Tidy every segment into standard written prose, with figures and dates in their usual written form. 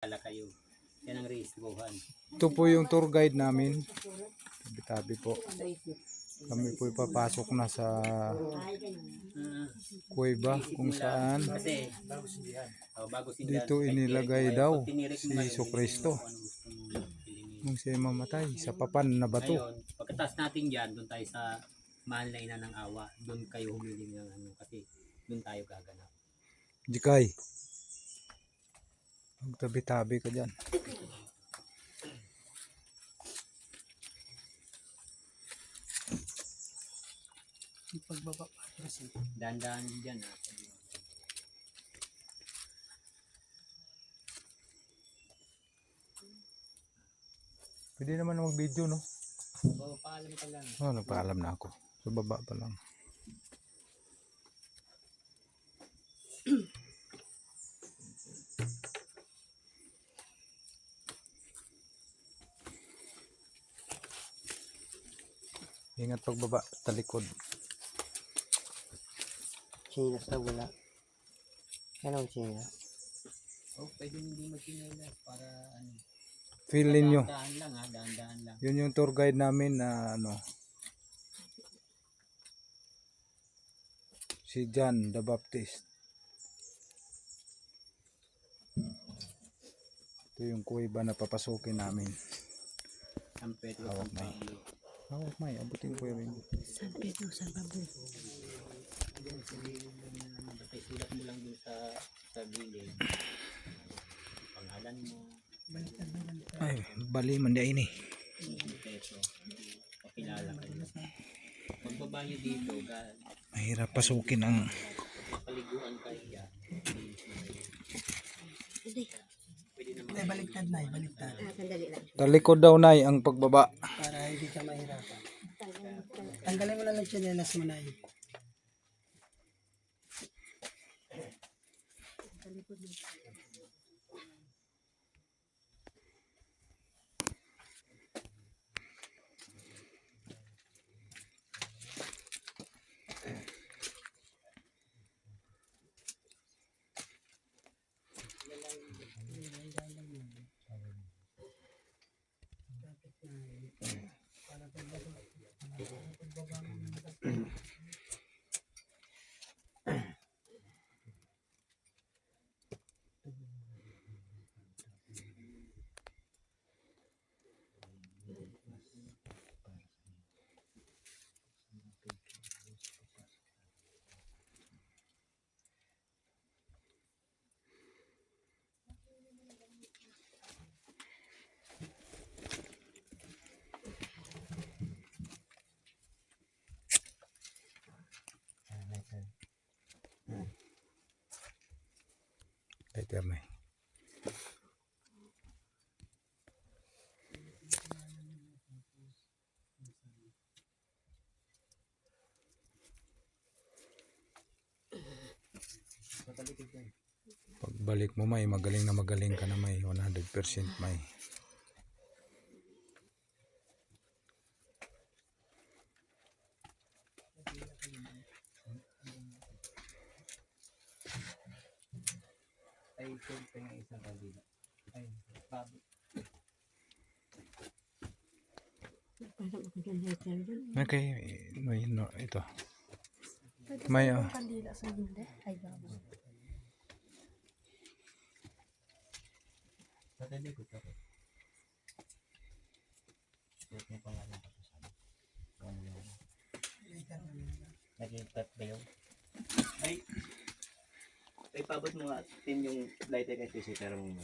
kayo. Yan ang rehistruhan. Ito po yung tour guide namin. Tabi-tabi po. Kami po ipapasok na sa kuweba kung saan Kasi bago sindihan, dito inilagay daw si Jesucristo nung siya mamatay sa papan na bato. Ngayon, pagkatapos natin dyan, doon tayo sa mahal na ina ng awa. Doon kayo humiling ng ano kasi doon tayo gaganap. Jikay, magtabi-tabi ka dyan. Pagbaba kasi Dahan-dahan dyan ha. Pwede naman na mag-video, no? So, paalam ka lang. Oh, nagpaalam na ako. Sa baba pa lang. Ingat pagbaba, talikod. chinas na wala. Anong chinas? Oh, pwede hindi magsinelas para ano. Feelin nyo. Dahan-dahan lang ha, dahan-dahan lang. Yun yung tour guide namin na ano. Si John the Baptist. Ito yung kuweba na papasukin namin. San Pedro, Hawak San na. Pablo. Hawak may, abutin ko yun. San Pedro, San Pablo. Basta isulat mo lang dun sa gilid. Pangalan mo. Ay, bali man di ini. Peso. Pakilala kayo. Pagbaba nyo dito, Mahirap pasukin ang paliguan kayo yan. Pwede naman. Ay, baliktad na, baliktad. Sandali lang. talikod daw nay ang pagbaba. Para hindi ka mahirapan. Tanggalin mo lang ang chinelas mo na eh. Later may. Pagbalik mo may, magaling na magaling ka na may, 100% may. Ay, siyempre ng isang kabila. Ay, babi. Parang ako dyan later dyan. Okay, may no, ito. May Kandila sa hindi. Ay, baba. Natali ko ito. Suot mo pangalan ko sa sana. Ano yun? Nag-itat ba yun? Ay, pabot mo nga tin yung lighter kay Tisi pero mo.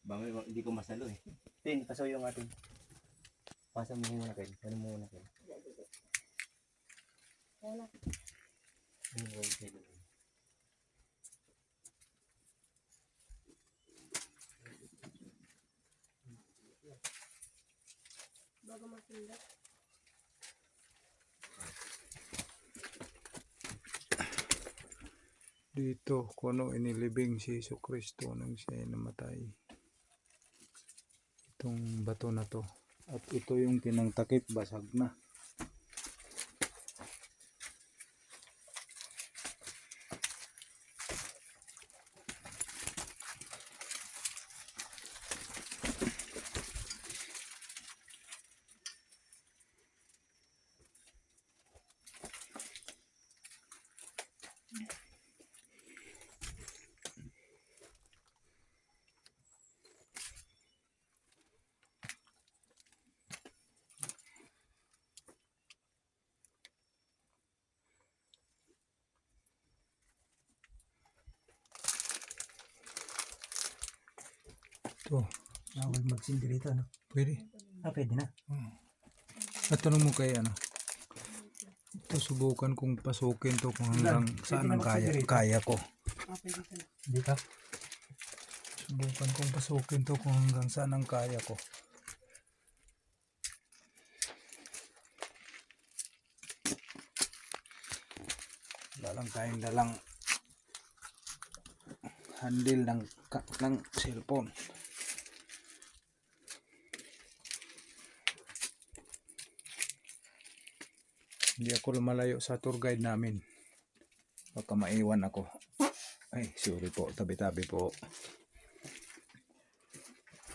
Bango, hindi ko masalo eh. Tin, paso yung atin. Pasa mo muna kayo. Ano mo muna kayo? Wala. Bago masinda. dito kuno inilibing si Jesucristo nang siya namatay. Itong bato na to. At ito yung tinangtakip, basag na. Ito, Bawal magsindi rito, no? pwede. Pwede na. At tanong mo kay ano. Ito, subukan kong pasukin to kung hanggang saan ang kaya ko. Pwede ka na. Dito? Subukan kong pasukin to kung hanggang saan ang kaya ko. Wala lang tayong dalang handle ng cellphone. Hindi ako lumalayo sa tour guide namin. Baka maiwan ako. Ay, sorry po. Tabi-tabi po.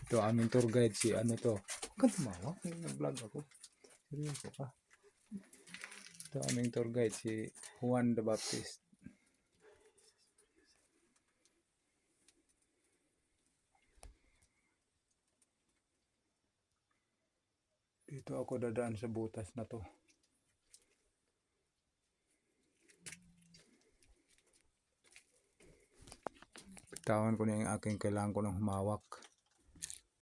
Ito aming tour guide si ano to. Huwag kang tumawa. Nag-vlog ako. Seryoso ka. Ito aming tour guide si Juan the Baptist. Dito ako dadaan sa butas na to. Bitawan ko na yung aking kailangan ko ng humawak.